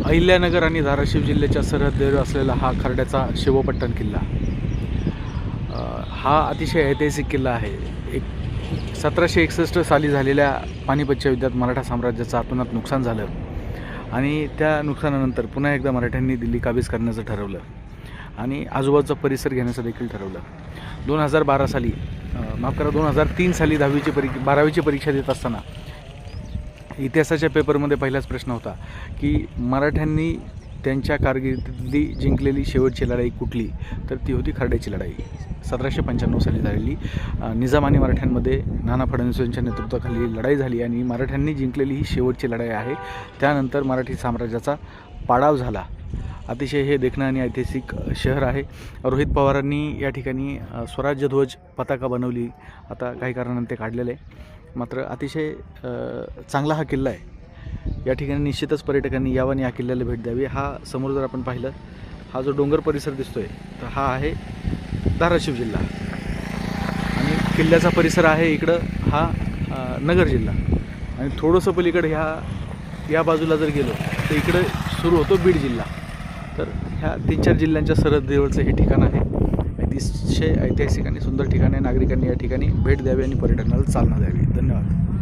अहिल्यानगर आणि धाराशिव जिल्ह्याच्या सरहद्दीवर असलेला हा खर्ड्याचा शिवपट्टण किल्ला हा अतिशय ऐतिहासिक किल्ला आहे. 1761 साली झालेल्या पानिपतच्या युद्धात मराठा साम्राज्याचं अतोनात नुकसान झालं आणि त्या नुकसानानंतर पुन्हा एकदा मराठ्यांनी दिल्ली काबीज करण्याचं ठरवलं आणि आजूबाजूचा परिसर घेण्याचं देखील ठरवलं. 2012 साली 2003 साली 12वीची परीक्षा देत असताना इतिहासाच्या पेपरमध्ये पहिलाच प्रश्न होता की मराठ्यांनी त्यांच्या कारकिर्दीतली जिंकलेली शेवटची लढाई कुठली, तर ती होती खर्ड्याची लढाई. 1795 साली झालेली निजाम आणि मराठ्यांमध्ये नाना फडणवीस यांच्या नेतृत्वाखाली लढाई झाली आणि मराठ्यांनी जिंकलेली ही शेवटची लढाई आहे. त्यानंतर मराठी साम्राज्याचा पाडाव झाला. अतिशय हे देखणं आणि ऐतिहासिक शहर आहे. रोहित पवारांनी या ठिकाणी स्वराज्यध्वज पताका बनवली. आता काही कारणानं ते काढलेलं आहे, मात्र अतिशय चांगला हा किल्ला आहे. या ठिकाणी निश्चितच पर्यटकांनी यावं आणि या किल्ल्याला भेट द्यावी. हा समोर जर आपण पाहिलं, हा जो डोंगर परिसर दिसतोय तर हा आहे धाराशिव जिल्हा आणि किल्ल्याचा परिसर आहे इकडं हा नगर जिल्हा आणि थोडंसं पलीकडे या बाजूला जर गेलो तर इकडं सुरू होतो बीड जिल्हा. तर ह्या 3-4 जिल्ह्यांच्या सरहद्दीवरचं हे ठिकाण आहे. अतिशय ऐतिहासिक आणि सुंदर ठिकाण आहे. नागरिकांनी या ठिकाणी भेट द्यावी आणि पर्यटनाला चालना द्यावी. धन्यवाद.